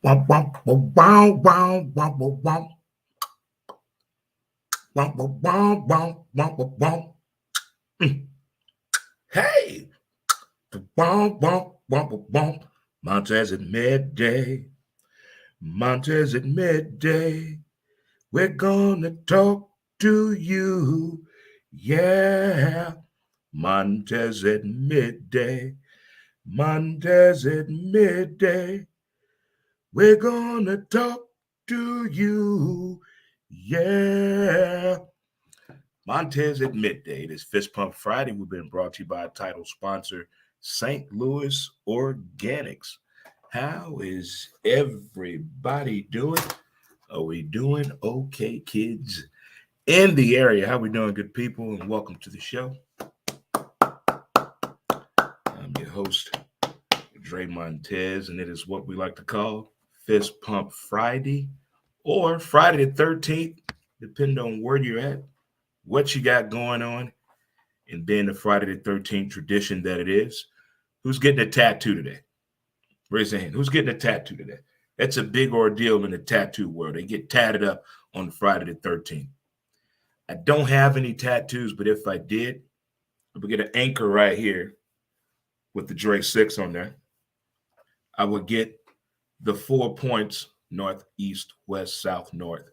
Wow, wow, wow, wow, wow, wow, wow, wow, wow, wow, wow, wow, wow, wow. Mm. Hey, wow, wow, wow, wow, wow. Montez at midday. Montez at midday. We're gonna talk to you. Yeah. Montez at midday. Montez at midday. We're gonna talk to you. Yeah. Montez at midday. It is Fist Pump Friday. We've been brought to you by a title sponsor, St. Louis Organics. How is everybody doing? Are we doing okay, kids? In the area, how we doing, good people? And welcome to the show. I'm your host, Dre Montez, and it is what we like to call Fist Pump Friday or Friday the 13th, depending on where you're at, what you got going on, and being the Friday the 13th tradition that it is. Who's getting a tattoo today? Raise your hand. Who's getting a tattoo today? That's a big ordeal in the tattoo world. They get tatted up on Friday the 13th. I don't have any tattoos, but if I did, I would get an anchor right here with the Dre 6 on there. I would get the 4 points north, east, west, south, north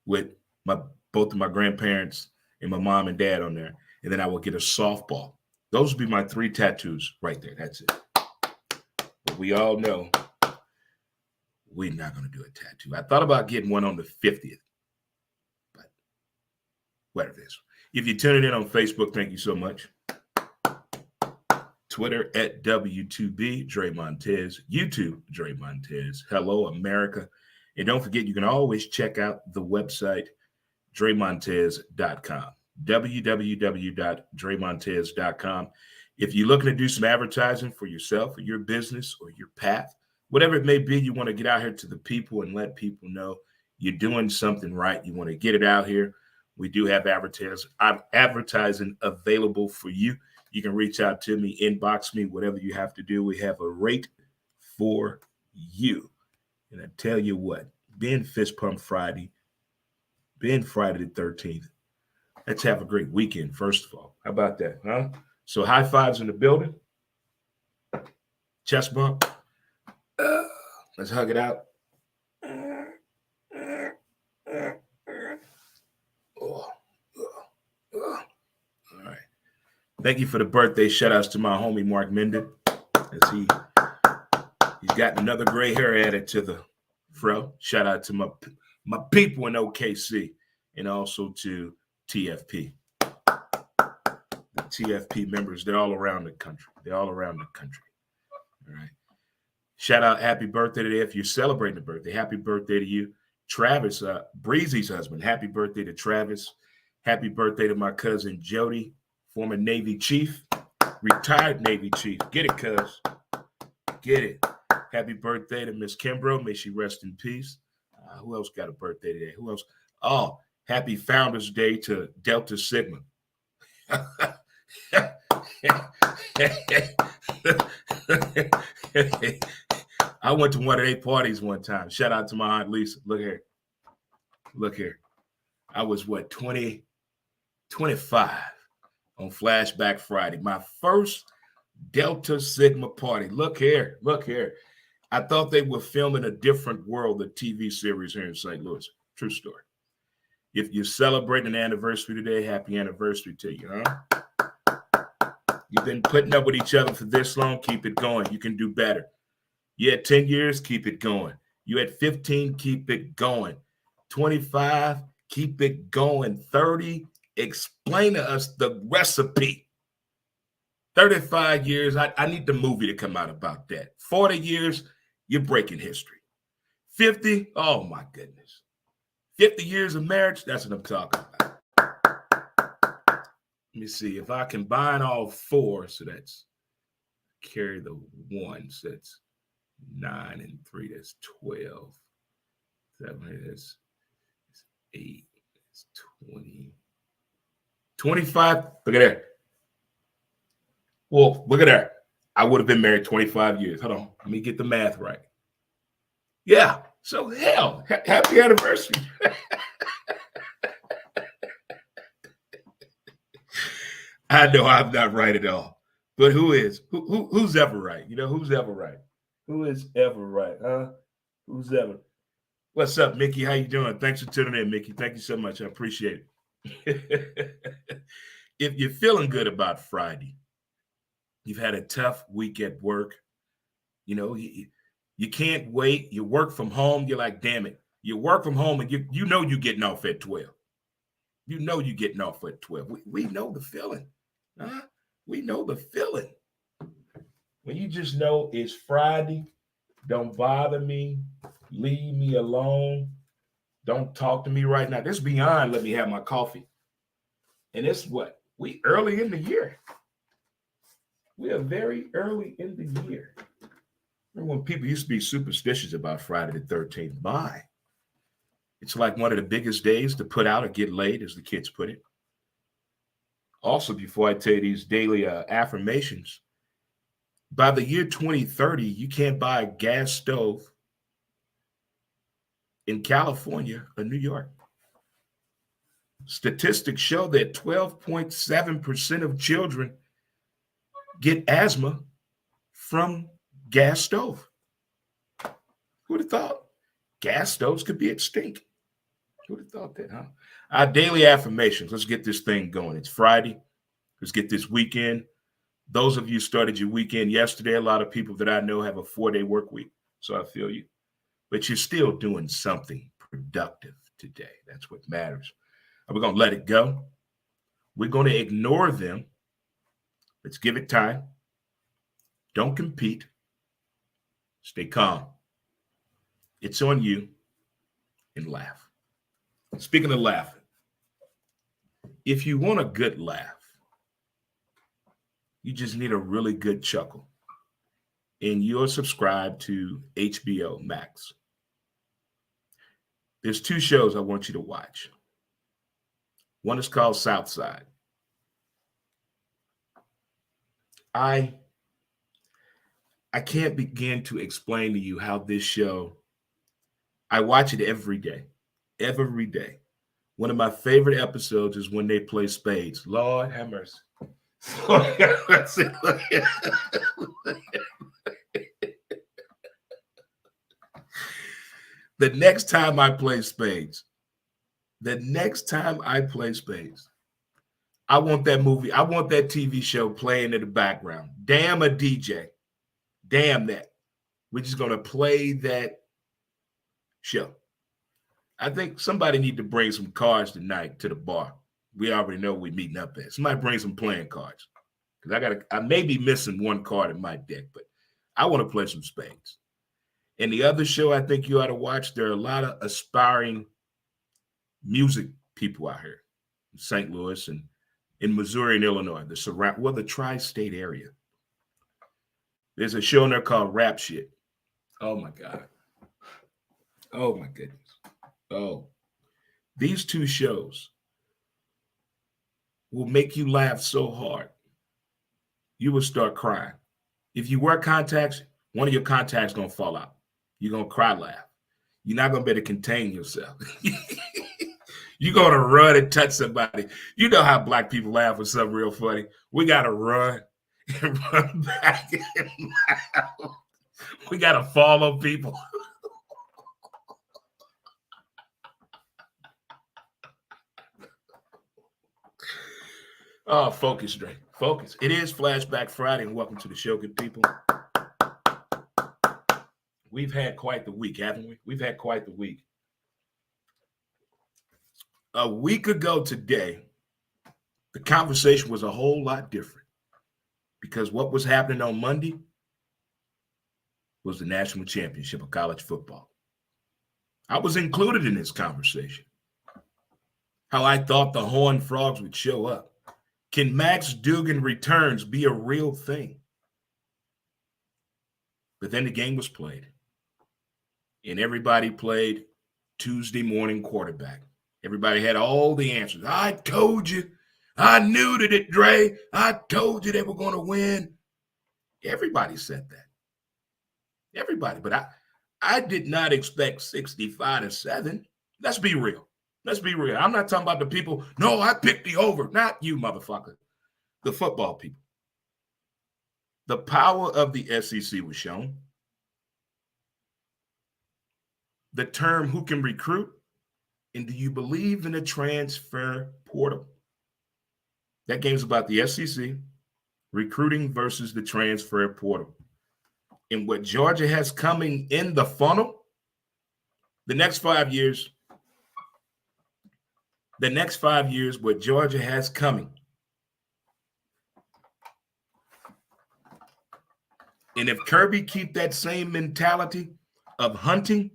with my both of my grandparents and my mom and dad on there. And then I would get a softball. Those would be my three tattoos right there. That's it. But we all know we're not going to do a tattoo. I thought about getting one on the 50th, but whatever it is. If you're tuning in on Facebook, thank you so much. Twitter at W2B, Dre Montez. YouTube, Dre Montez. Hello, America. And don't forget, you can always check out the website, DreMontez.com. www.dremontez.com. If you're looking to do some advertising for yourself or your business or your path, whatever it may be, you want to get out here to the people and let people know you're doing something right. You want to get it out here. We do have advertising available for you. You can reach out to me, inbox me, whatever you have to do. We have a rate for you. And I tell you what, being Fist Pump Friday, being Friday the 13th, let's have a great weekend, first of all. How about that, huh? So high fives in the building, chest bump. Let's hug it out. Oh, all right. Thank you for the birthday shout outs to my homie Mark Menden. As he's got another gray hair added to the fro. Shout out to my people in OKC and also to TFP. The TFP members, they're all around the country. They're all around the country. All right. Shout out, happy birthday today. If you're celebrating a birthday, happy birthday to you. Travis, Breezy's husband, happy birthday to Travis. Happy birthday to my cousin Jody, former Navy chief, retired Navy chief. Get it, cuz. Get it. Happy birthday to Miss Kimbrough. May she rest in peace. Who else got a birthday today? Who else? Oh, happy Founders Day to Delta Sigma. I went to one of their parties one time. Shout out to my aunt Lisa. Look here. Look here. I was what, 20, 25 on Flashback Friday. My first Delta Sigma party. Look here. Look here. I thought they were filming A Different World, the TV series here in St. Louis. True story. If you're celebrating an anniversary today, happy anniversary to you, huh? You've been putting up with each other for this long. Keep it going. You can do better. You had 10 years, keep it going. You had 15, keep it going. 25, keep it going. 30, explain to us the recipe. 35 years, I need the movie to come out about that. 40 years, you're breaking history. 50, oh my goodness. 50 years of marriage, that's what I'm talking about. Let me see if I combine all four. So that's carry the one. So that's 9 and 3. That's 12. 7, that's 8. That's 20. 25. Look at that. Well, look at that. I would have been married 25 years. Hold on. Let me get the math right. Yeah. So hell, happy anniversary. I know I'm not right at all. But who is? Who's ever right? You know, who's ever right? Who is ever right? Huh? Who's ever? What's up, Mickey? How you doing? Thanks for tuning in, Mickey. Thank you so much. I appreciate it. If you're feeling good about Friday, you've had a tough week at work. You know, you can't wait. You work from home. You're like, damn it. You work from home and you know you're getting off at 12. You know you're getting off at 12. We know the feeling. Huh? We know the feeling. When you just know it's Friday, don't bother me, leave me alone, don't talk to me right now. This beyond let me have my coffee. And it's what? We early in the year. We are very early in the year. Remember when people used to be superstitious about Friday the 13th? My, it's like one of the biggest days to put out or get laid, as the kids put it. Also, before I tell you these daily affirmations, by the year 2030, you can't buy a gas stove in California or New York. Statistics show that 12.7% of children get asthma from gas stove. Who'd have thought gas stoves could be extinct? Who'd have thought that, huh? Our daily affirmations. Let's get this thing going. It's Friday. Let's get this weekend. Those of you started your weekend yesterday. A lot of people that I know have a 4-day work week. So I feel you. But you're still doing something productive today. That's what matters. We're going to let it go. We're going to ignore them. Let's give it time. Don't compete. Stay calm. It's on you, and laugh. Speaking of laughing, if you want a good laugh, you just need a really good chuckle. And you're subscribed to HBO Max. There's 2 shows I want you to watch. One is called Southside. I can't begin to explain to you how this show, I watch it every day. Every day. One of my favorite episodes is when they play spades. Lord have mercy. The next time I play spades, I want that movie, I want that TV show playing in the background. Damn a DJ. Damn that. We're just going to play that show. I think somebody need to bring some cards tonight to the bar. We already know we're meeting up at. Somebody bring some playing cards. Because I may be missing one card in my deck, but I want to play some spades. And the other show I think you ought to watch, there are a lot of aspiring music people out here in St. Louis and in Missouri and Illinois, the tri-state area. There's a show in there called Rap Shit. Oh my God. Oh my goodness. Oh, these 2 shows will make you laugh so hard, you will start crying. If you wear contacts, one of your contacts going to fall out. You're going to cry laugh. You're not going to be able to contain yourself. You're going to run and touch somebody. You know how black people laugh when something real funny. We got to run and run back and laugh. We got to follow people. Oh, focus, Dre. Focus. It is Flashback Friday, and welcome to the show, good people. We've had quite the week, haven't we? We've had quite the week. A week ago today, the conversation was a whole lot different because what was happening on Monday was the national championship of college football. I was included in this conversation. How I thought the Horned Frogs would show up. Can Max Duggan returns be a real thing? But then the game was played. And everybody played Tuesday morning quarterback. Everybody had all the answers. I told you. I knew that it, Dre. I told you they were going to win. Everybody said that. Everybody. But I did not expect 65-7. Let's be real. Let's be real. I'm not talking about the people. No, I picked the over. Not you, motherfucker. The football people. The power of the SEC was shown. The term who can recruit, and do you believe in the transfer portal? That game's about the SEC, recruiting versus the transfer portal. And what Georgia has coming in the funnel, the next 5 years, what Georgia has coming. And if Kirby keep that same mentality of hunting,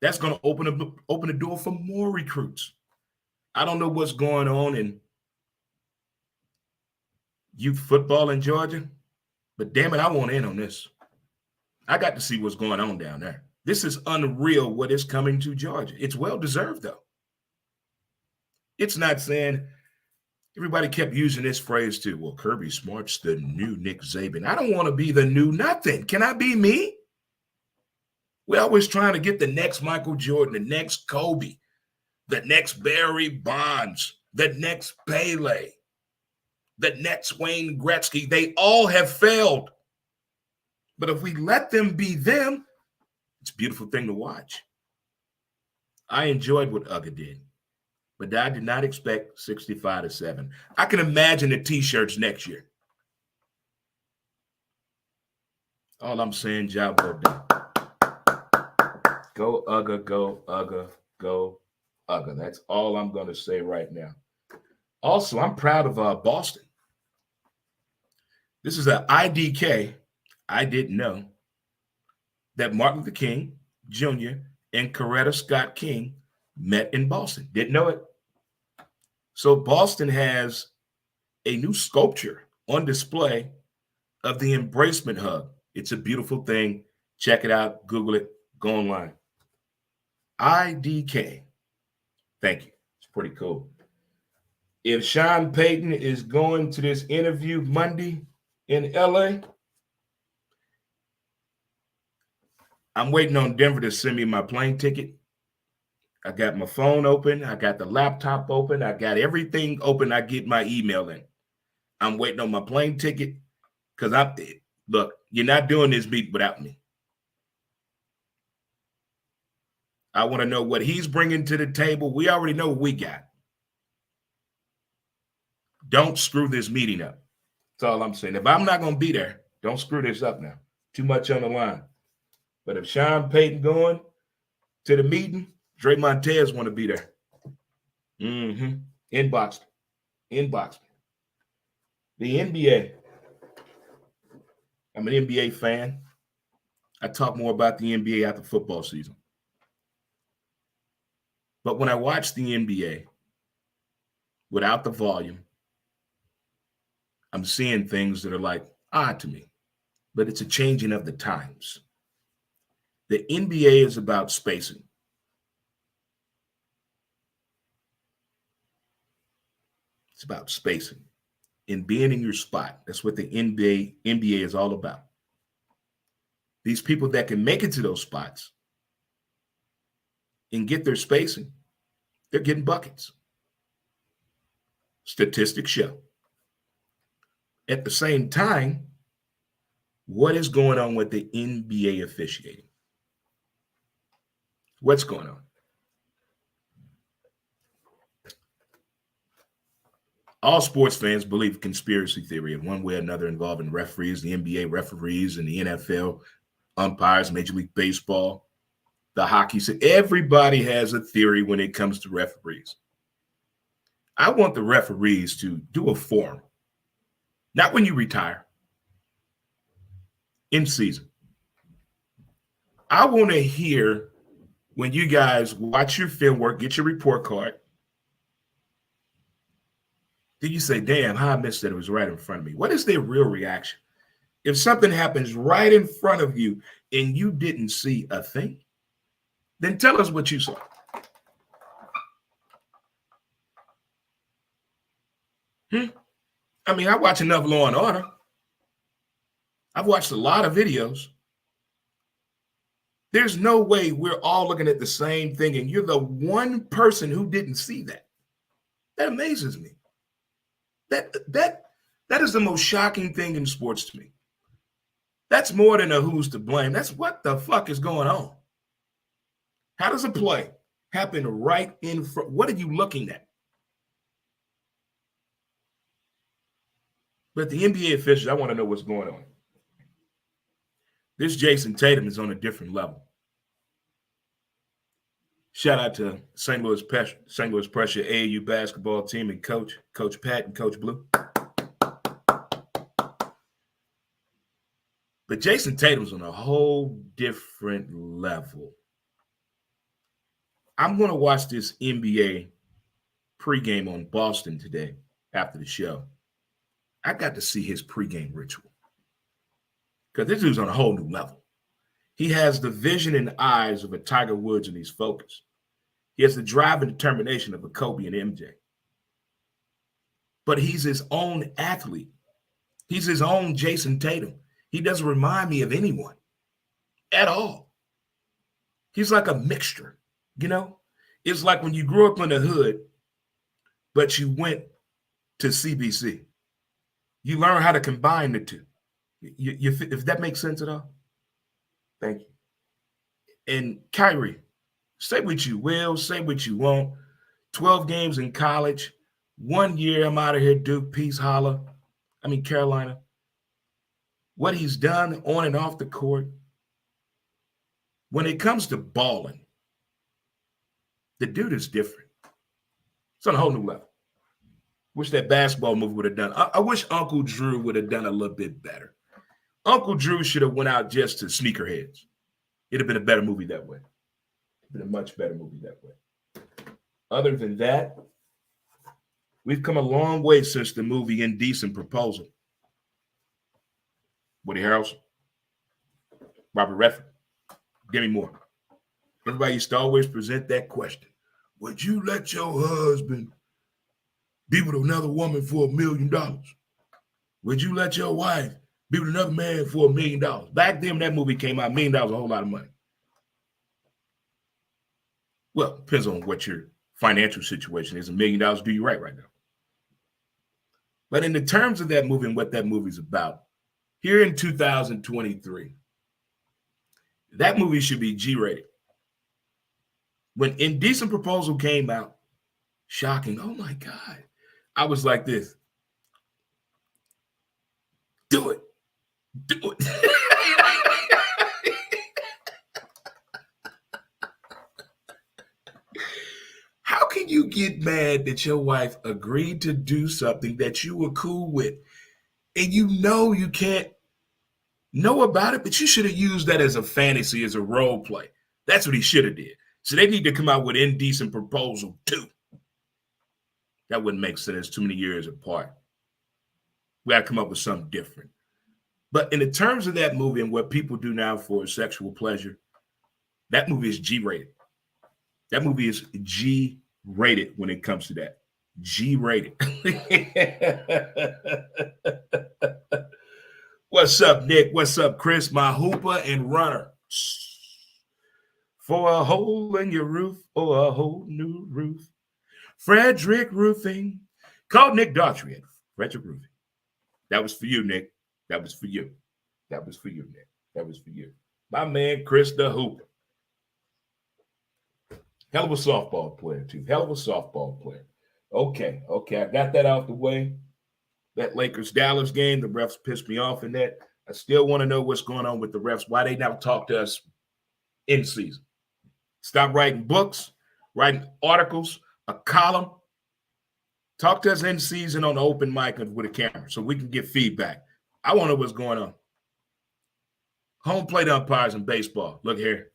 that's going to open the door for more recruits. I don't know what's going on in youth football in Georgia, but damn it, I want in on this. I got to see what's going on down there. This is unreal what is coming to Georgia. It's well-deserved, though. It's not saying everybody kept using this phrase too. Well, Kirby Smart's the new Nick Saban. I don't want to be the new nothing. Can I be me? We're always trying to get the next Michael Jordan, the next Kobe, the next Barry Bonds, the next Pele, the next Wayne Gretzky. They all have failed. But if we let them be them, it's a beautiful thing to watch. I enjoyed what Uga did, but I did not expect 65-7. I can imagine the T-shirts next year. All I'm saying, job well done. Go Uga, go Uga, go Uga. That's all I'm going to say right now. Also, I'm proud of Boston. This is an IDK. I didn't know that Martin Luther King Jr. and Coretta Scott King met in Boston. Didn't know it. So Boston has a new sculpture on display of the Embracement Hug. It's a beautiful thing. Check it out. Google it. Go online. IDK. Thank you. It's pretty cool. If Sean Payton is going to this interview Monday in LA, I'm waiting on Denver to send me my plane ticket. I got my phone open. I got the laptop open. I got everything open. I get my email in. I'm waiting on my plane ticket because look, you're not doing this meet without me. I want to know what he's bringing to the table. We already know what we got. Don't screw this meeting up. That's all I'm saying. If I'm not going to be there, don't screw this up now. Too much on the line. But if Sean Payton going to the meeting, Dre Montez want to be there. Inbox me. The NBA. I'm an NBA fan. I talk more about the NBA after football season. But when I watch the NBA without the volume, I'm seeing things that are like odd to me. But it's a changing of the times. The NBA is about spacing. It's about spacing and being in your spot. That's what the NBA is all about. These people that can make it to those spots and get their spacing, they're getting buckets. Statistics show. At the same time, what is going on with the NBA officiating? What's going on? All sports fans believe conspiracy theory in one way or another involving referees, the NBA referees and the NFL umpires, Major League Baseball, the hockey. So everybody has a theory when it comes to referees. I want the referees to do a forum, not when you retire, in season. I want to hear when you guys watch your film work, get your report card. Then you say, damn, how I missed that it was right in front of me. What is their real reaction? If something happens right in front of you and you didn't see a thing, then tell us what you saw. I mean, I watch enough Law and Order. I've watched a lot of videos. There's no way we're all looking at the same thing, and you're the one person who didn't see that. That amazes me. That is the most shocking thing in sports to me. That's more than a who's to blame. That's what the fuck is going on. How does a play happen right in front? What are you looking at? But the NBA officials, I want to know what's going on. This Jason Tatum is on a different level. Shout out to St. Louis Pressure AAU basketball team and Coach Pat and Coach Blue. But Jason Tatum's on a whole different level. I'm going to watch this NBA pregame on Boston today after the show. I got to see his pregame ritual because this dude's on a whole new level. He has the vision and eyes of a Tiger Woods, and he's focused. He has the drive and determination of a Kobe and MJ. But he's his own athlete. He's his own Jason Tatum. He doesn't remind me of anyone at all. He's like a mixture, you know? It's like when you grew up in the hood, but you went to CBC. You learn how to combine the two. If that makes sense at all. Thank you. And Kyrie, say what you will, say what you won't. 12 games in college. 1 year, I'm out of here, Duke, peace, holla. Carolina. What he's done on and off the court. When it comes to balling, the dude is different. It's on a whole new level. Wish that basketball movie would have done. I wish Uncle Drew would have done a little bit better. Uncle Drew should have went out just to Sneakerheads. It'd have been a better movie that way. It'd been a much better movie that way. Other than that, we've come a long way since the movie Indecent Proposal. Woody Harrelson, Robert Redford, Demi Moore. Everybody used to always present that question. Would you let your husband be with another woman for $1 million? Would you let your wife be with another man for $1 million? Back then, when that movie came out, $1 million was a whole lot of money. Well, depends on what your financial situation is. $1 million do you right now. But in the terms of that movie and what that movie's about, here in 2023, that movie should be G-rated. When Indecent Proposal came out, shocking. Oh, my God. I was like this. Do it. Do it. How can you get mad that your wife agreed to do something that you were cool with? And you know you can't know about it, but you should have used that as a fantasy, as a role play. That's what he should have did. So they need to come out with Indecent Proposal 2. That wouldn't make sense. Too many years apart. We got to come up with something different. But in the terms of that movie and what people do now for sexual pleasure, that movie is G-rated. That movie is G-rated when it comes to that. G-rated. What's up, Nick? What's up, Chris? My hooper and runner. For a hole in your roof or a whole new roof. Frederick Roofing. Call Nick Daughtry at Frederick Roofing. That was for you, Nick. That was for you. That was for you, Nick. That was for you. My man, Chris the Hooper. Hell of a softball player, too. Hell of a softball player. Okay. I got that out the way. That Lakers-Dallas game, the refs pissed me off in that. I still want to know what's going on with the refs, why they never talk to us in season. Stop writing books, writing articles, a column. Talk to us in season on the open mic with a camera so we can get feedback. I want to know what's going on. Home plate umpires in baseball. Look here.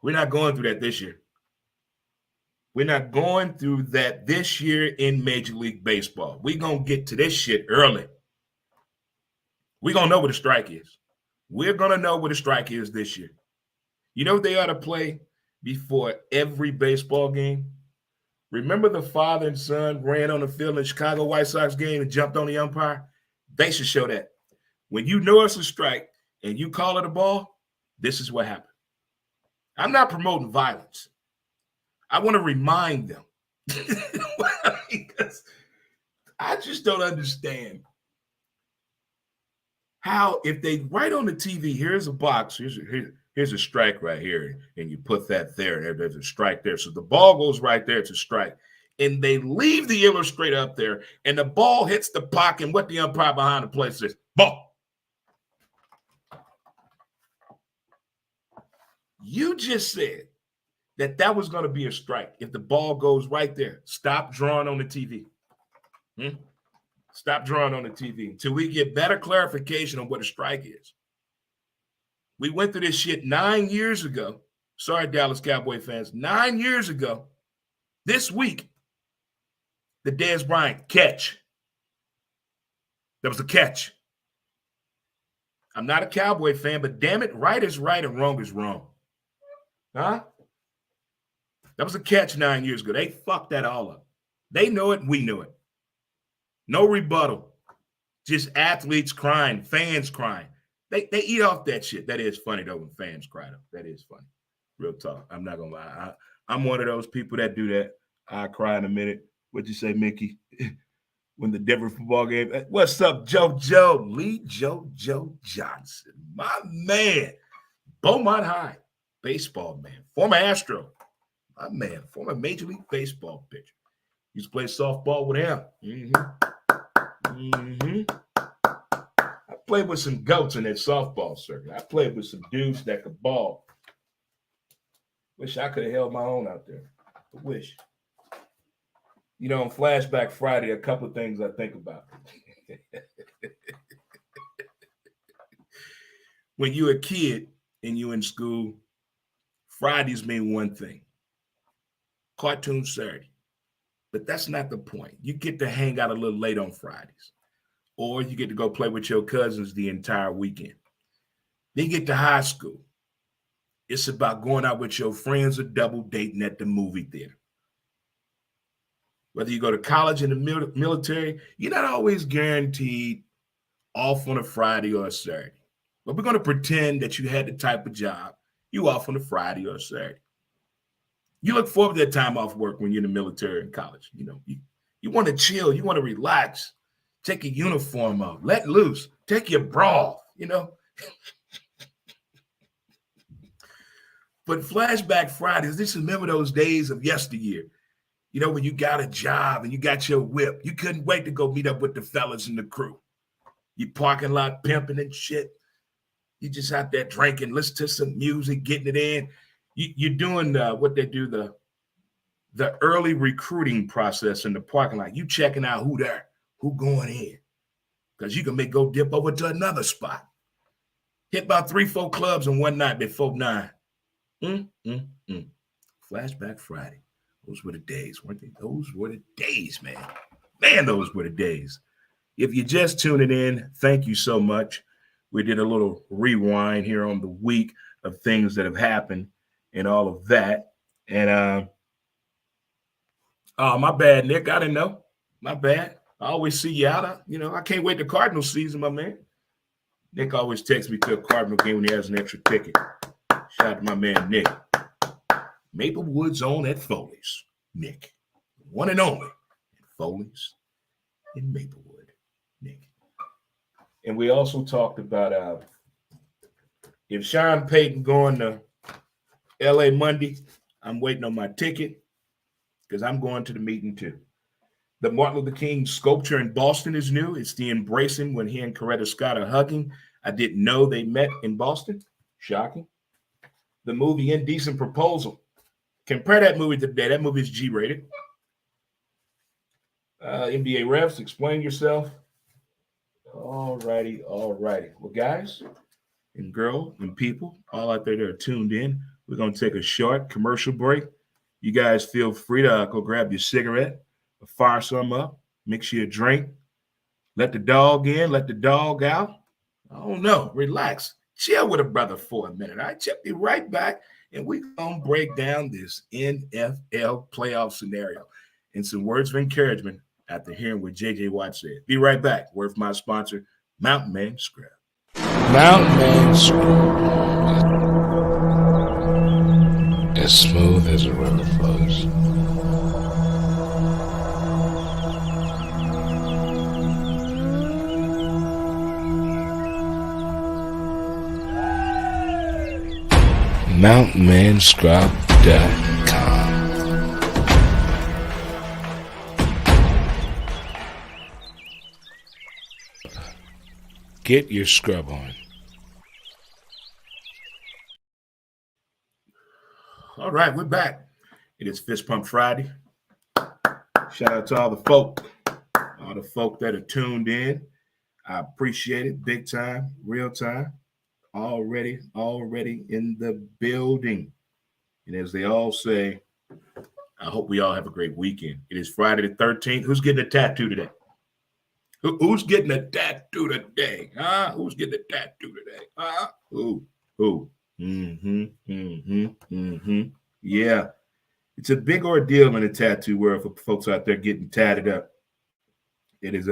We're not going through that this year. We're not going through that this year in Major League Baseball. We're going to get to this shit early. We're going to know what a strike is. We're going to know what a strike is this year. You know what they ought to play before every baseball game? Remember the father and son ran on the field in the Chicago White Sox game and jumped on the umpire? They should show that. When you know it's a strike and you call it a ball, this is what happened. I'm not promoting violence. I want to remind them. Because I just don't understand how, if they write on the TV, here's a box, here's a strike right here, and you put that there, and there's a strike there. So the ball goes right there, it's a strike. And they leave the illustrator up there, and the ball hits the pocket, and what the umpire behind the plate says, ball. You just said that was going to be a strike if the ball goes right there. Stop drawing on the TV. Stop drawing on the TV until we get better clarification on what a strike is. We went through this shit 9 years ago. Sorry, Dallas Cowboy fans. 9 years ago, this week, the Dez Bryant catch. That was a catch. I'm not a Cowboy fan, but damn it, right is right and wrong is wrong. Huh? That was a catch 9 years ago. They fucked that all up. They know it, we know it. No rebuttal. Just athletes crying, fans crying. They eat off that shit. That is funny, though, when fans cry, though. That is funny. Real talk. I'm not going to lie. I'm one of those people that do that. I cry in a minute. What'd you say, Mickey? When the Denver football game. What's up, Joe? Lee Joe Johnson. My man. Beaumont High. Baseball man. Former Astro. My man. Former Major League Baseball pitcher. Used to play softball with him. I played with some goats in that softball circuit. I played with some dudes that could ball. Wish I could have held my own out there. I wish. You know, on Flashback Friday, a couple of things I think about. When you're a kid and you're in school, Fridays mean one thing. Cartoon Saturday. But that's not the point. You get to hang out a little late on Fridays. Or you get to go play with your cousins the entire weekend. Then you get to high school. It's about going out with your friends or double dating at the movie theater. Whether you go to college in the military, you're not always guaranteed off on a Friday or a Saturday. But we're going to pretend that you had the type of job you off on a Friday or a Saturday. You look forward to that time off work when you're in the military and college. You know, you want to chill. You want to relax. Take your uniform off. Let loose. Take your bra off, you know. But Flashback Fridays, just remember those days of yesteryear. You know, when you got a job and you got your whip. You couldn't wait to go meet up with the fellas and the crew. You parking lot pimping and shit. You just out there drinking, listen to some music, getting it in. You're doing what they do, the early recruiting process in the parking lot. You checking out who there, who going in. Because you can go dip over to another spot. Hit about 3-4 clubs in one night before 9. Flashback Friday. Those were the days, weren't they? Those were the days, man. Man, those were the days. If you're just tuning in, thank you so much. We did a little rewind here on the week of things that have happened and all of that. And oh, my bad, Nick. I didn't know. My bad. I always see you out. I can't wait the Cardinal season, my man. Nick always texts me to a Cardinal game when he has an extra ticket. Shout out to my man, Nick. Maplewood's own at Foley's. Nick. One and only at Foley's in Maplewood. Nick. And we also talked about if Sean Payton going to L.A. Monday, I'm waiting on my ticket because I'm going to the meeting too. The Martin Luther King sculpture in Boston is new. It's the Embracing when he and Coretta Scott are hugging. I didn't know they met in Boston. Shocking. The movie Indecent Proposal. Compare that movie to today. That movie is G-rated. NBA refs, explain yourself. All righty. Well, guys and girls and people all out there that are tuned in, we're going to take a short commercial break. You guys feel free to go grab your cigarette, fire some up, mix you a drink, let the dog in, let the dog out. I don't know. Relax. Chill with a brother for a minute. All right, check me right back, and we're going to break down this NFL playoff scenario and some words of encouragement after hearing what J.J. Watt said. Be right back. Word from my sponsor, Mountain Man Scrap. Mountain Man scrub. As smooth as a river flows. MountainManScrub.com. Get your scrub on. All right, we're back. It is Fist Pump Friday. Shout out to all the folk that are tuned in. I appreciate it. Big time, real time. Already in the building. And as they all say, I hope we all have a great weekend. It is Friday the 13th. Who's getting a tattoo today? Who's getting a tattoo today? Huh? Who's getting a tattoo today? Huh? Who? Yeah. It's a big ordeal in the tattoo world for folks out there getting tatted up. It is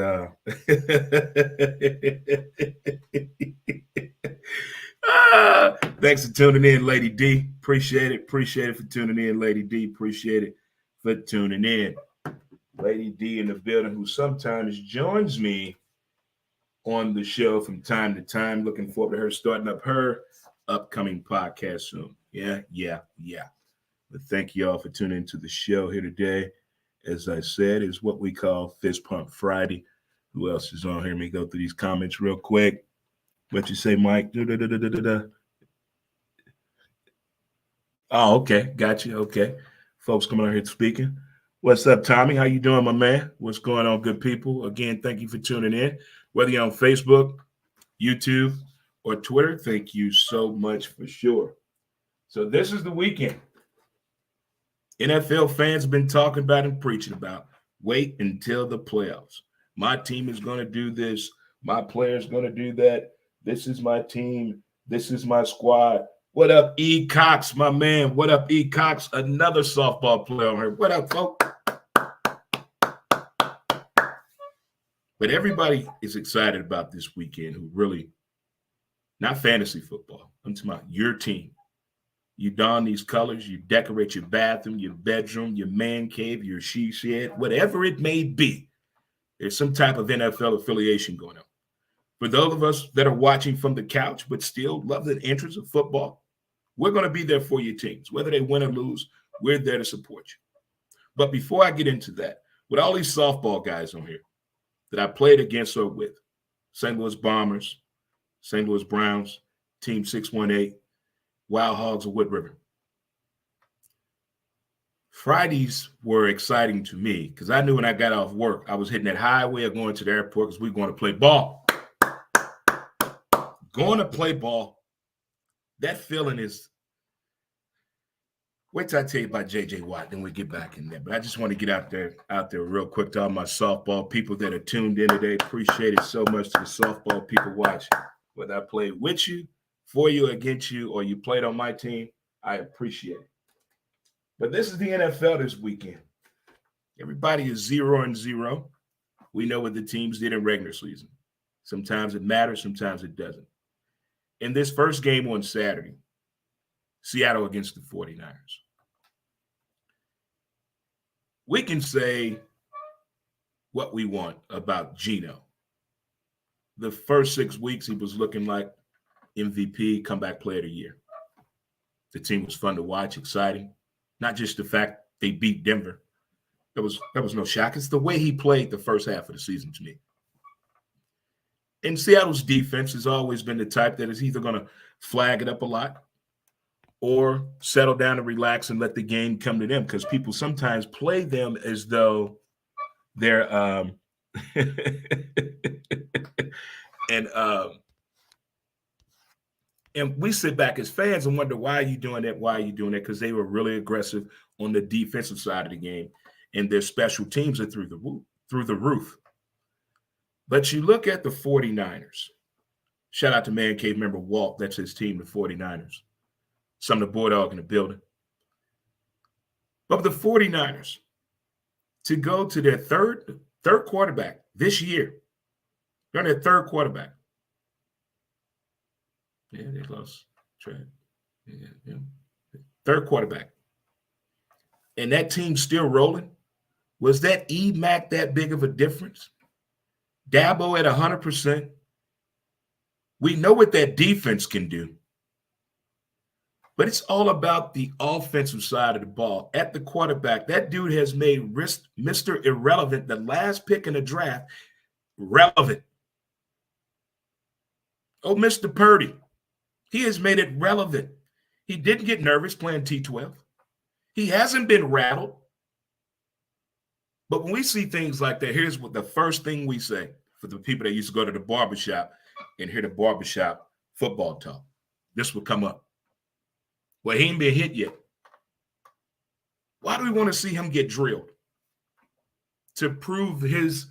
thanks for tuning in, Lady D. Appreciate it for tuning in, Lady D. Appreciate it for tuning in. Lady D in the building, who sometimes joins me on the show from time to time. Looking forward to her starting up her upcoming podcast soon. Yeah. But thank you all for tuning into the show here today. As I said, is what we call Fist Pump Friday. Who else is on here? Let me go through these comments real quick. What you say, Mike? Oh, okay. Got you. Okay. Folks coming out here speaking. What's up, Tommy? How you doing, my man? What's going on, good people? Again, thank you for tuning in. Whether you're on Facebook, YouTube, or Twitter, thank you so much for sure. So this is the weekend. NFL fans have been talking about and preaching about. Wait until the playoffs. My team is going to do this. My player's going to do that. This is my team. This is my squad. What up, E. Cox, my man? What up, E. Cox? Another softball player on here. What up, folks? But everybody is excited about this weekend who really, not fantasy football. I'm talking about your team. You don these colors, you decorate your bathroom, your bedroom, your man cave, your she shed, whatever it may be. There's some type of NFL affiliation going on. For those of us that are watching from the couch but still love the interest of football, we're going to be there for your teams. Whether they win or lose, we're there to support you. But before I get into that, with all these softball guys on here that I played against or with, St. Louis Bombers, St. Louis Browns, Team 618, Wild Hogs of Wood River. Fridays were exciting to me because I knew when I got off work, I was hitting that highway or going to the airport because we were going to play ball. Going to play ball, that feeling is, wait till I tell you about J.J. Watt, then we get back in there. But I just want to get out there real quick to all my softball people that are tuned in today. Appreciate it so much to the softball people watching. Whether I played with you, for you, against you, or you played on my team, I appreciate it. But this is the NFL this weekend. Everybody is 0-0. We know what the teams did in regular season. Sometimes it matters, sometimes it doesn't. In this first game on Saturday, Seattle against the 49ers. We can say what we want about Geno. The first 6 weeks, he was looking like MVP, comeback player of the year. The team was fun to watch, exciting. Not just the fact they beat Denver. There was no shock. It's the way he played the first half of the season to me. And Seattle's defense has always been the type that is either going to flag it up a lot or settle down and relax and let the game come to them, because people sometimes play them as though they're and we sit back as fans and wonder, why are you doing that? Why are you doing that? Because they were really aggressive on the defensive side of the game, and their special teams are through the roof. But you look at the 49ers. Shout out to Man Cave member Walt. That's his team, the 49ers. Some of the boy dog in the building. But the 49ers, to go to their third quarterback this year, they're their third quarterback. Yeah, they lost track. Yeah. Third quarterback. And that team's still rolling. Was that E-Mac that big of a difference? Dabo at 100%. We know what that defense can do. But it's all about the offensive side of the ball. At the quarterback, that dude has made Mr. Irrelevant, the last pick in the draft, relevant. Oh, Mr. Purdy. He has made it relevant. He didn't get nervous playing T12. He hasn't been rattled. But when we see things like that, here's what the first thing we say for the people that used to go to the barbershop and hear the barbershop football talk. This would come up. Well, he ain't been hit yet. Why do we want to see him get drilled? To prove his,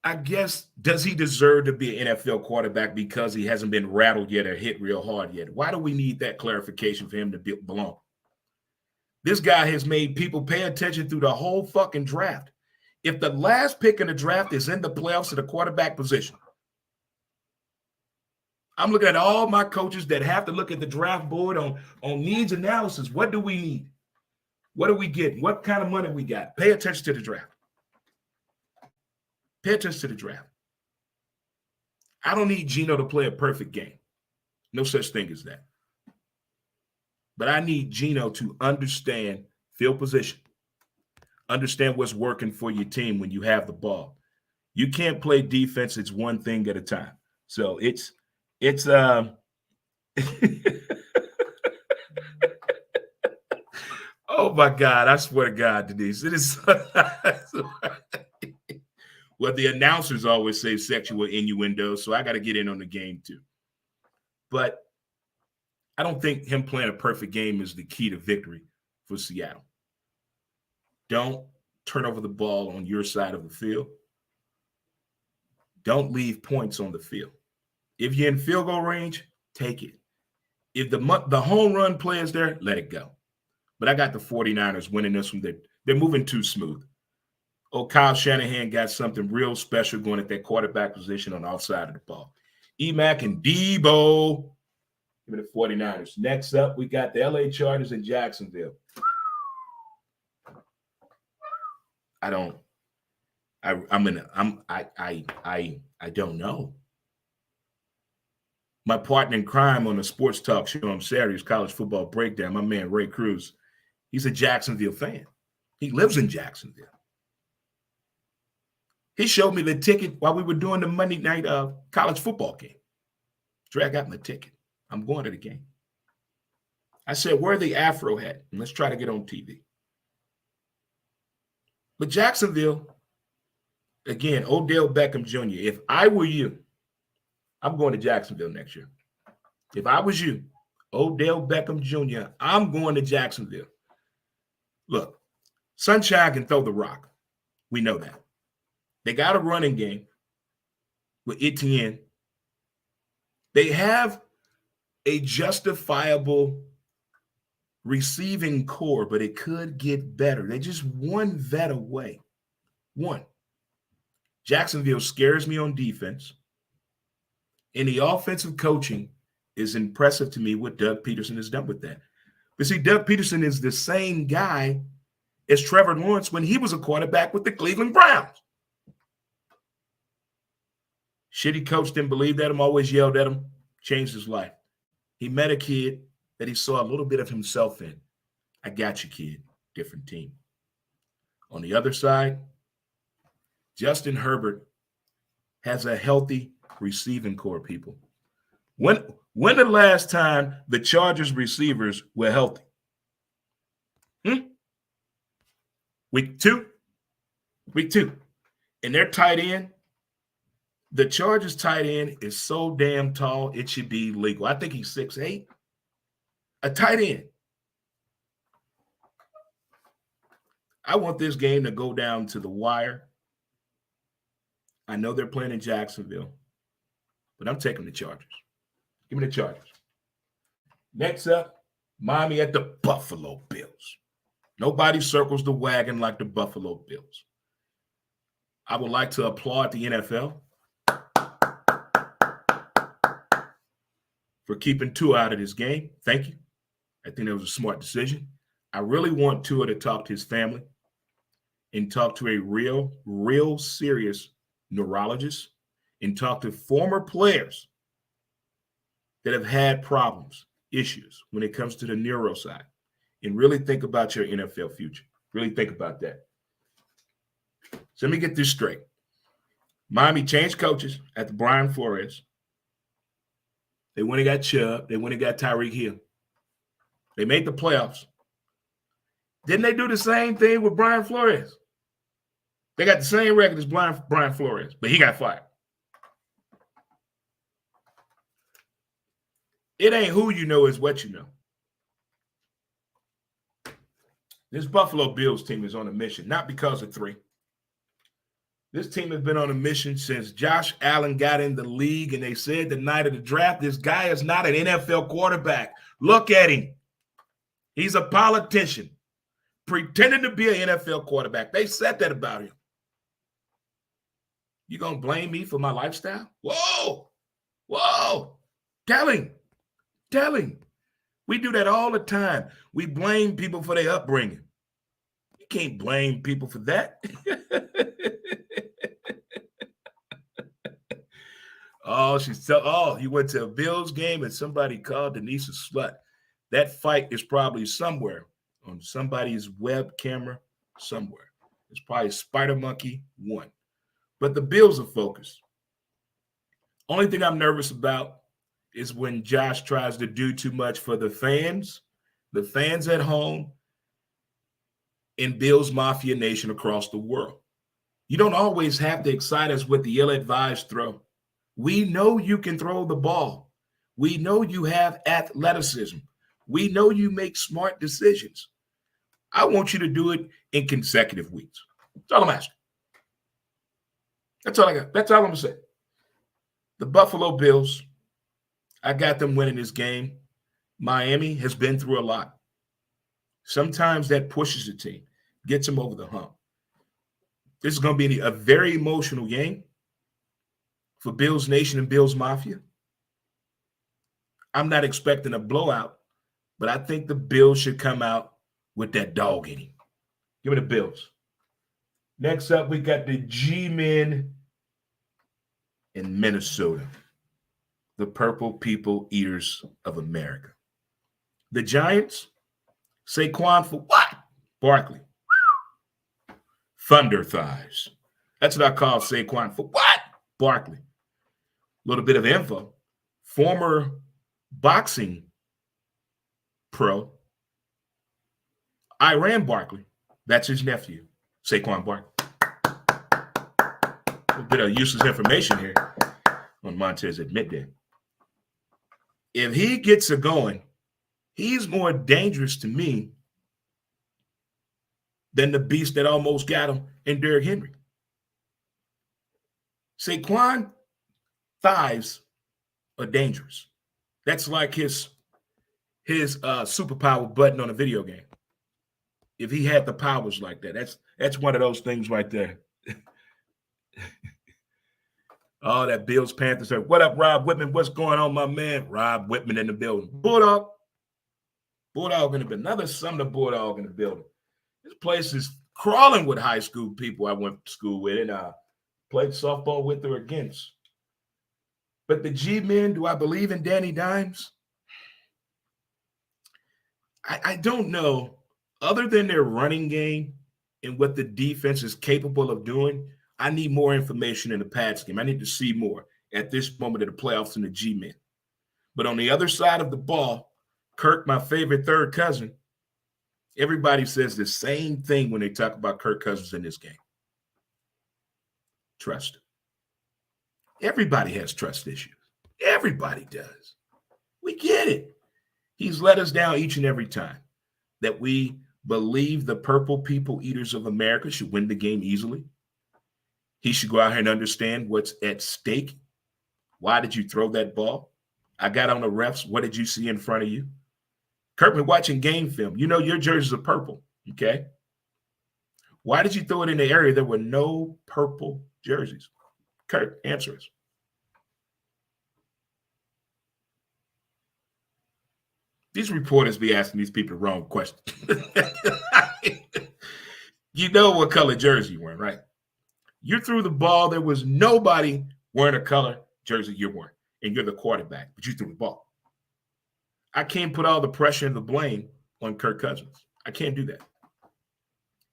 I guess, does he deserve to be an NFL quarterback because he hasn't been rattled yet or hit real hard yet? Why do we need that clarification for him to belong? This guy has made people pay attention through the whole fucking draft. If the last pick in the draft is in the playoffs at the quarterback position, I'm looking at all my coaches that have to look at the draft board on needs analysis. What do we need? What do we get? What kind of money we got? Pay attention to the draft. Pay attention to the draft. I don't need Geno to play a perfect game. No such thing as that. But I need Geno to understand field position. Understand what's working for your team when you have the ball. You can't play defense. It's one thing at a time. So it's oh my God, I swear to God, Denise, it is well, the announcers always say sexual innuendo, so I got to get in on the game too. But I don't think him playing a perfect game is the key to victory for Seattle. Don't turn over the ball on your side of the field. Don't leave points on the field. If you're in field goal range, take it. If the home run play is there, let it go. But I got the 49ers winning this one. They're moving too smooth. Oh, Kyle Shanahan got something real special going at that quarterback position on the outside of the ball. E-Mac and Debo. Give me the 49ers. Next up, we got the LA Chargers in Jacksonville. I don't know. My partner in crime on the sports talk show on Saturdays, College Football Breakdown, my man Ray Cruz, he's a Jacksonville fan. He lives in Jacksonville. He showed me the ticket while we were doing the Monday night college football game. Dre, I got my ticket. I'm going to the game. I said, where the Afro hat? And let's try to get on TV. But Jacksonville, again, Odell Beckham Jr., if I were you, I'm going to Jacksonville next year. If I was you, Odell Beckham Jr., I'm going to Jacksonville. Look, Sunshine can throw the rock. We know that. They got a running game with Etienne. They have a justifiable receiving core, but it could get better. They're just one vet away. One. Jacksonville scares me on defense. And the offensive coaching is impressive to me what Doug Peterson has done with that. But see, Doug Peterson is the same guy as Trevor Lawrence when he was a quarterback with the Cleveland Browns. Shitty coach didn't believe that him, always yelled at him, changed his life. He met a kid that he saw a little bit of himself in. I got you, kid. Different team. On the other side, Justin Herbert has a healthy receiving core, people. When the last time the Chargers receivers were healthy? Week two. And their tight end, the Chargers tight end is so damn tall, it should be legal. I think he's 6'8". A tight end. I want this game to go down to the wire. I know they're playing in Jacksonville, but I'm taking the Chargers. Give me the Chargers. Next up, Miami at the Buffalo Bills. Nobody circles the wagon like the Buffalo Bills. I would like to applaud the NFL. for keeping Tua out of this game. Thank you. I think that was a smart decision. I really want Tua to talk to his family and talk to a real serious neurologist and talk to former players that have had problems, issues when it comes to the neuro side, and really think about your NFL future. Really think about that. So let me get this straight. Miami changed coaches at the Brian Flores. They went and got Chubb. They went and got Tyreek Hill. They made the playoffs. Didn't they do the same thing with Brian Flores? They got the same record as Brian Flores, but he got fired. It ain't who you know, it's what you know. This Buffalo Bills team is on a mission, not because of three. This team has been on a mission since Josh Allen got in the league, and they said the night of the draft, this guy is not an NFL quarterback. Look at him. He's a politician pretending to be an NFL quarterback. They said that about him. You going to blame me for my lifestyle? Whoa. Tell him. We do that all the time. We blame people for their upbringing. You can't blame people for that. You went to a Bills game and somebody called Denise a slut. That fight is probably somewhere on somebody's web camera somewhere. It's probably Spider Monkey 1. But the Bills are focused. Only thing I'm nervous about is when Josh tries to do too much for the fans at home, and Bills Mafia Nation across the world. You don't always have to excite us with the ill-advised throw. We know you can throw the ball. We know you have athleticism. We know you make smart decisions. I want you to do it in consecutive weeks. That's all I'm asking. That's all I got. That's all I'm going to say. The Buffalo Bills, I got them winning this game. Miami has been through a lot. Sometimes that pushes the team, gets them over the hump. This is going to be a very emotional game for Bills Nation and Bills Mafia. I'm not expecting a blowout, but I think the Bills should come out with that dog in him. Give me the Bills. Next up, we got the G-Men in Minnesota, the Purple People Eaters of America. The Giants, Saquon for what? Barkley. Thunder thighs. That's what I call Saquon for what? Barkley. A little bit of info. Former boxing pro, Iran Barkley. That's his nephew, Saquon Barkley. A bit of useless information here on Montez at midday. If he gets it going, he's more dangerous to me than the beast that almost got him in Derrick Henry. Saquon thighs are dangerous. That's like his superpower button on a video game. If he had the powers like that, that's one of those things right there. Oh, that Bills Panthers. What up, Rob Whitman? What's going on, my man? Rob Whitman in the building. Bulldog in the building. Another Sumner Bulldog in the building. This place is crawling with high school people I went to school with and played softball with or against. But the G-Men, do I believe in Danny Dimes? I don't know. Other than their running game and what the defense is capable of doing, I need more information in the pass game. I need to see more at this moment of the playoffs in the G-Men. But on the other side of the ball, Kirk, my favorite third cousin, everybody says the same thing when they talk about Kirk Cousins in this game. Trust. Everybody has trust issues. Everybody does. We get it. He's let us down each and every time. That we believe the Purple People Eaters of America should win the game easily. He should go out here and understand what's at stake. Why did you throw that ball? I got on the refs. What did you see in front of you? Kirk, been watching game film. You know your jerseys are purple, okay? Why did you throw it in the area there were no purple jerseys? Kirk, answer us. These reporters be asking these people the wrong questions. You know what color jersey you're wearing, right? You threw the ball. There was nobody wearing a color jersey you're wearing, and you're the quarterback, but you threw the ball. I can't put all the pressure and the blame on Kirk Cousins. I can't do that.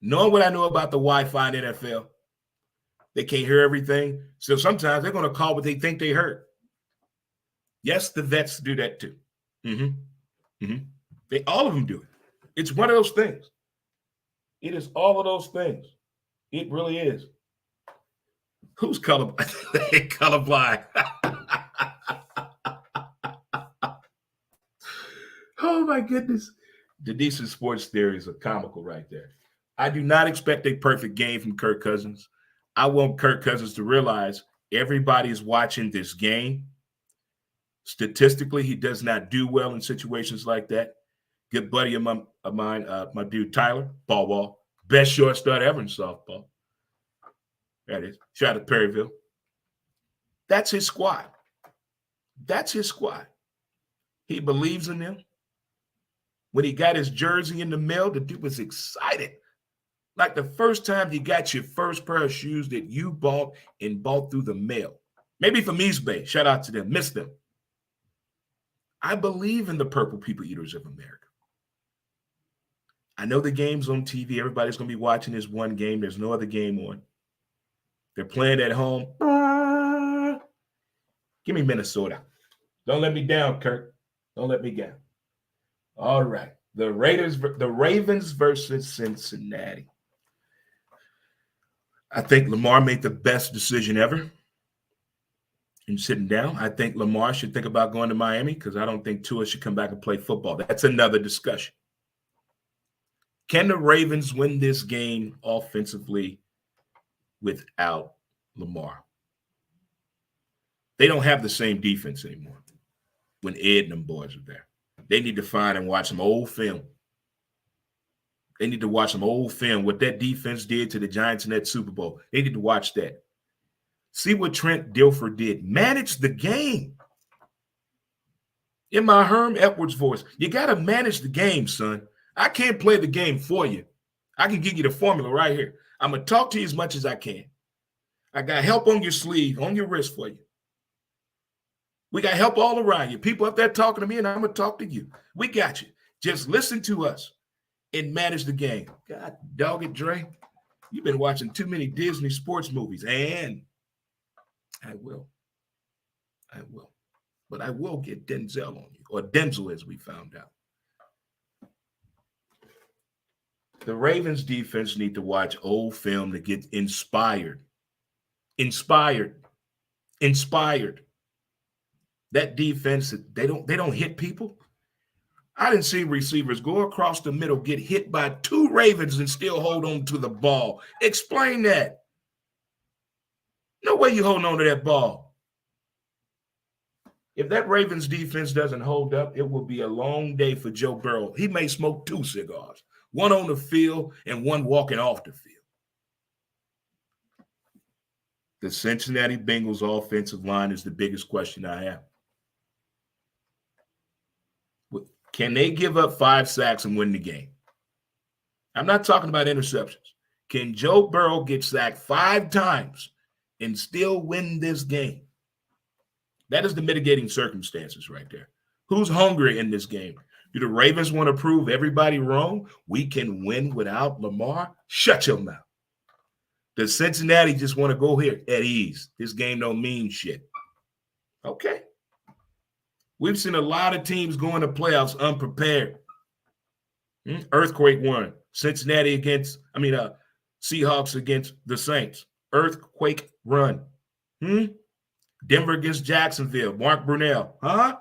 Knowing what I know about the Wi-Fi in NFL, they can't hear everything. So sometimes they're going to call what they think they heard. Yes, the vets do that too. All of them do it. It's one of those things. It is all of those things. It really is. Who's colorblind? Colorblind. Oh my goodness. Denise's sports theories are comical right there. I do not expect a perfect game from Kirk Cousins. I want Kirk Cousins to realize everybody's watching this game. Statistically, he does not do well in situations like that. Good buddy of mine, my dude Tyler, ball wall, best shortstop ever in softball. That is. Shout out to Perryville. That's his squad. That's his squad. He believes in them. When he got his jersey in the mail, the dude was excited. Like the first time you got your first pair of shoes that you bought through the mail. Maybe from East Bay. Shout out to them. Miss them. I believe in the Purple People Eaters of America. I know the game's on TV. Everybody's going to be watching this one game. There's no other game on. They're playing at home. Give me Minnesota. Don't let me down, Kirk. Don't let me down. All right. The Ravens versus Cincinnati. I think Lamar made the best decision ever in sitting down. I think Lamar should think about going to Miami because I don't think Tua should come back and play football. That's another discussion. Can the Ravens win this game offensively without Lamar? They don't have the same defense anymore when Ed and them boys are there. They need to find and watch some old film. They need to watch some old film, what that defense did to the Giants in that Super Bowl. They need to watch that. See what Trent Dilfer did. Manage the game. In my Herm Edwards voice, you got to manage the game, son. I can't play the game for you. I can give you the formula right here. I'm going to talk to you as much as I can. I got help on your sleeve, on your wrist for you. We got help all around you. People up there talking to me, and I'm going to talk to you. We got you. Just listen to us and manage the game. God dog it, Dre. You've been watching too many Disney sports movies, and I will. But I will get Denzel on you, or Denzel as we found out. The Ravens defense need to watch old film to get inspired. That defense, they don't hit people. I didn't see receivers go across the middle, get hit by two Ravens and still hold on to the ball. Explain that. No way you holding on to that ball. If that Ravens defense doesn't hold up, it will be a long day for Joe Burrow. He may smoke 2 cigars, one on the field and one walking off the field. The Cincinnati Bengals offensive line is the biggest question I have. Can they give up 5 sacks and win the game? I'm not talking about interceptions. Can Joe Burrow get sacked 5 times and still win this game? That is the mitigating circumstances right there. Who's hungry in this game? Do the Ravens want to prove everybody wrong? We can win without Lamar? Shut your mouth. Does Cincinnati just want to go here at ease? This game don't mean shit. Okay. We've seen a lot of teams go into playoffs unprepared. Earthquake won. Cincinnati Seahawks against the Saints. Earthquake run. Denver against Jacksonville. Mark Brunell.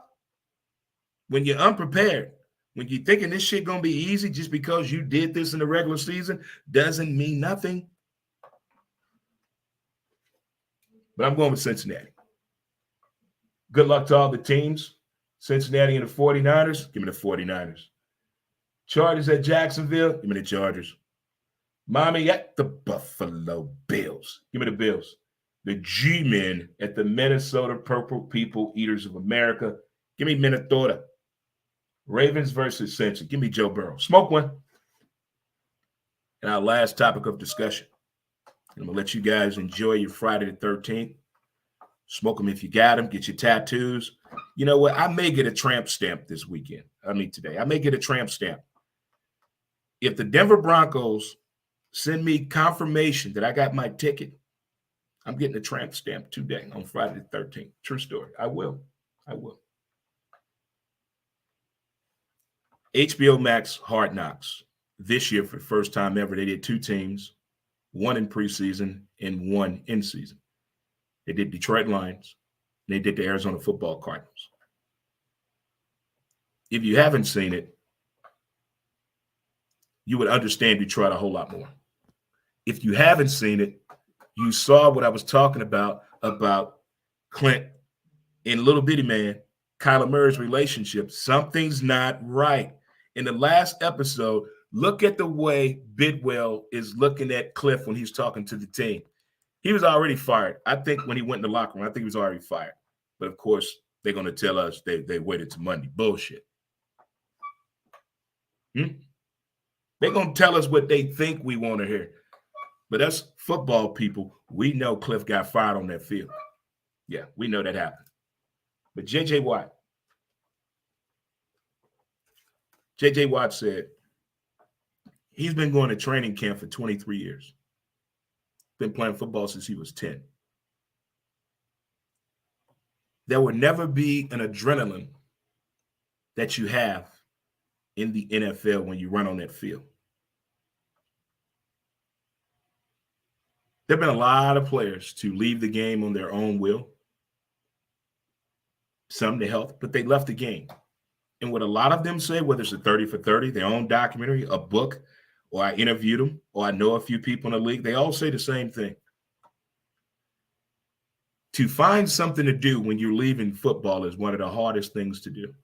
When you're unprepared, when you're thinking this shit going to be easy just because you did this in the regular season, doesn't mean nothing. But I'm going with Cincinnati. Good luck to all the teams. Cincinnati and the 49ers, give me the 49ers. Chargers at Jacksonville, give me the Chargers. Miami at the Buffalo Bills, give me the Bills. The G-Men at the Minnesota Purple People Eaters of America, give me Minnesota. Ravens versus Saints. Give me Joe Burrow. Smoke one. And our last topic of discussion. I'm going to let you guys enjoy your Friday the 13th. Smoke them if you got them. Get your tattoos. You know what? I may get a tramp stamp this weekend. Today. I may get a tramp stamp. If the Denver Broncos send me confirmation that I got my ticket, I'm getting a tramp stamp today on Friday the 13th. True story. I will. HBO Max Hard Knocks. This year, for the first time ever, they did two teams, one in preseason and one in season. They did Detroit Lions, and they did the Arizona Football Cardinals. If you haven't seen it, you would understand Detroit a whole lot more. If you haven't seen it, you saw what I was talking about Clint and Little Bitty Man, Kyler Murray's relationship. Something's not right. In the last episode, look at the way Bidwell is looking at Cliff when he's talking to the team. He was already fired. I think when he went in the locker room, I think he was already fired. But, of course, they're going to tell us they waited to Monday. Bullshit. They're going to tell us what they think we want to hear. But us football people, we know Cliff got fired on that field. Yeah, we know that happened. But J.J. Watt said he's been going to training camp for 23 years. Been playing football since he was 10. There will never be an adrenaline that you have in the NFL when you run on that field. There have been a lot of players to leave the game on their own will. Some to health, but they left the game. And what a lot of them say, whether it's a 30 for 30, their own documentary, a book, or I interviewed them, or I know a few people in the league, they all say the same thing. To find something to do when you're leaving football is one of the hardest things to do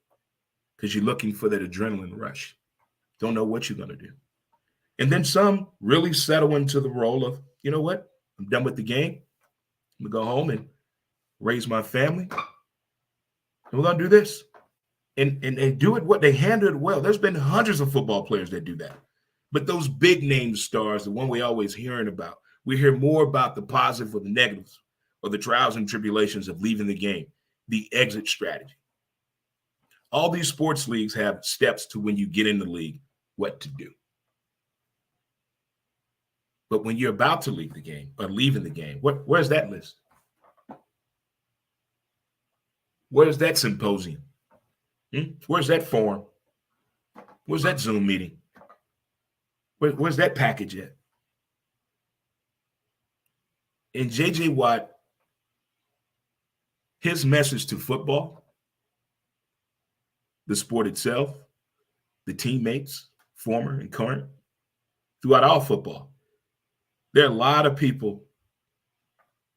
because you're looking for that adrenaline rush. Don't know what you're going to do. And then some really settle into the role of, you know what? I'm done with the game. I'm going to go home and raise my family. And we're going to do this. And they do it they handle it well. There's been hundreds of football players that do that. But those big name stars, the one we always hearing about, we hear more about the positive or the negatives or the trials and tribulations of leaving the game, the exit strategy. All these sports leagues have steps to when you get in the league, what to do. But when you're about to leave the game or leaving the game, where's that list? Where's that symposium? Where's that forum? Where's that Zoom meeting? Where's that package at? And J.J. Watt, his message to football, the sport itself, the teammates, former and current, throughout all football. There are a lot of people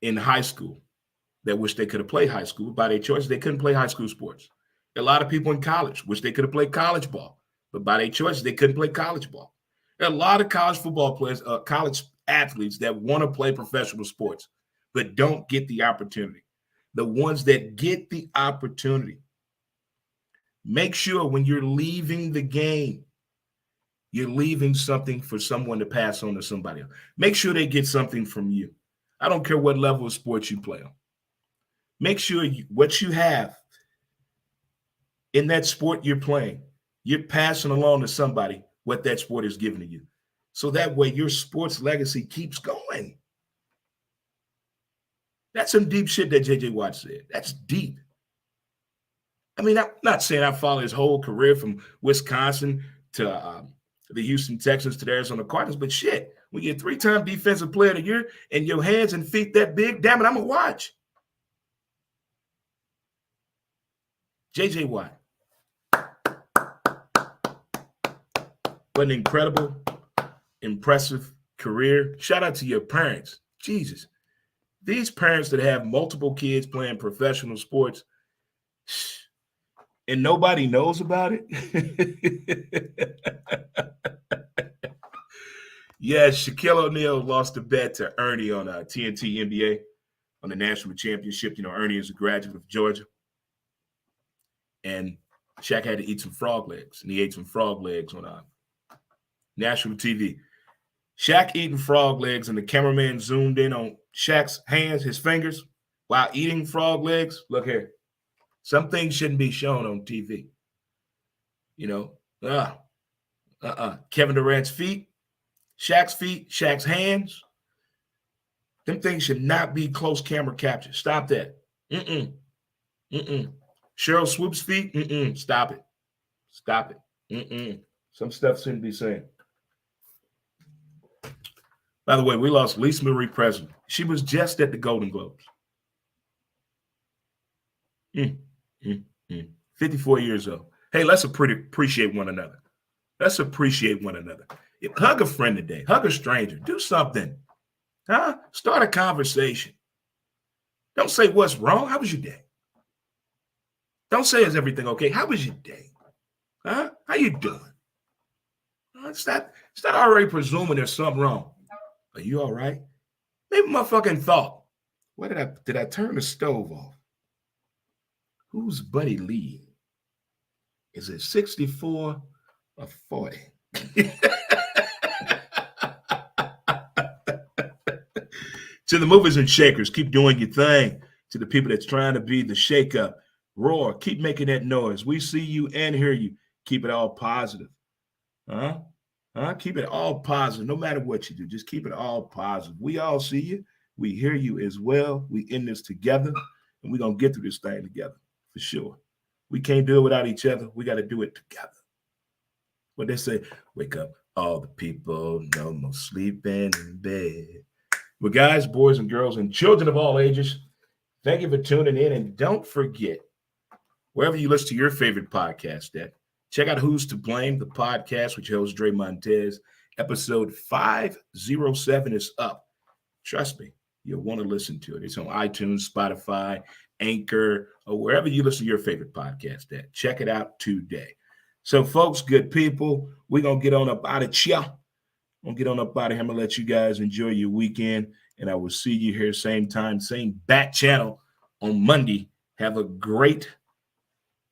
in high school that wish they could have played high school. By their choice, they couldn't play high school sports. There are a lot of people in college wish they could have played college ball, but by their choice, they couldn't play college ball. There are a lot of college football players, college athletes that want to play professional sports, but don't get the opportunity. The ones that get the opportunity, make sure when you're leaving the game, you're leaving something for someone to pass on to somebody else. Make sure they get something from you. I don't care what level of sports you play on. Make sure what you have in that sport you're playing, you're passing along to somebody what that sport is giving to you. So that way your sports legacy keeps going. That's some deep shit that J.J. Watt said. That's deep. I mean, I'm not saying I follow his whole career from Wisconsin to the Houston Texans to the Arizona Cardinals, but shit, when you're a 3-time defensive player of the year and your hands and feet that big, damn it, I'm going to watch. J.J. Watt. What an incredible, impressive career. Shout out to your parents. Jesus. These parents that have multiple kids playing professional sports and nobody knows about it. Yes, Shaquille O'Neal lost a bet to Ernie on TNT NBA on the national championship. You know, Ernie is a graduate of Georgia. And Shaq had to eat some frog legs, and he ate some frog legs on national TV. Shaq eating frog legs, and the cameraman zoomed in on Shaq's hands, his fingers, while eating frog legs. Look here. Some things shouldn't be shown on TV. You know, Kevin Durant's feet, Shaq's hands. Them things should not be close camera captured. Stop that. Mm-mm. Cheryl Swoop's feet. Stop it. Stop it. Some stuff shouldn't be saying. By the way, we lost Lisa Marie Presley. She was just at the Golden Globes. 54 years old. Hey, let's appreciate one another. Let's appreciate one another. Hug a friend today. Hug a stranger. Do something. Huh? Start a conversation. Don't say what's wrong. How was your day? Don't say is everything okay? How was your day? Huh? How you doing? It's not already presuming there's something wrong. Are you all right? Maybe my fucking thought. What did I turn the stove off? Who's Buddy Lee? Is it 64 or 40? To the movers and shakers, keep doing your thing. To the people that's trying to be the shake-up, roar, keep making that noise. We see you and hear you. Keep it all positive. Keep it all positive. No matter what you do, just keep it all positive. We all see you. We hear you as well. We in this together, and we're going to get through this thing together for sure. We can't do it without each other. We got to do it together. What they say, wake up all the people, no more sleeping in bed. Well, guys, boys and girls, and children of all ages, thank you for tuning in. And don't forget, wherever you listen to your favorite podcast at, check out Who's to Blame, the podcast, which hosts Dre Montez. Episode 507 is up. Trust me, you'll want to listen to it. It's on iTunes, Spotify, Anchor, or wherever you listen to your favorite podcast at. Check it out today. So, folks, good people, we're going to get on up out of here. I'm going to get on up out of here. I'm going to let you guys enjoy your weekend, and I will see you here same time, same bat channel on Monday. Have a great,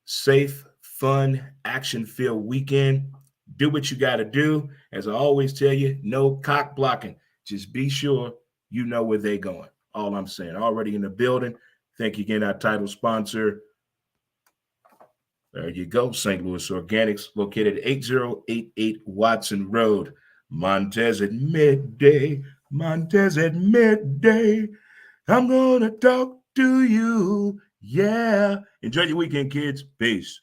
safe, fun, action-filled weekend. Do what you got to do. As I always tell you, no cock blocking. Just be sure you know where they're going. All I'm saying. Already in the building. Thank you again, our title sponsor. There you go. St. Louis Organics, located at 8088 Watson Road. Montez at midday. Montez at midday. I'm going to talk to you. Yeah. Enjoy your weekend, kids. Peace.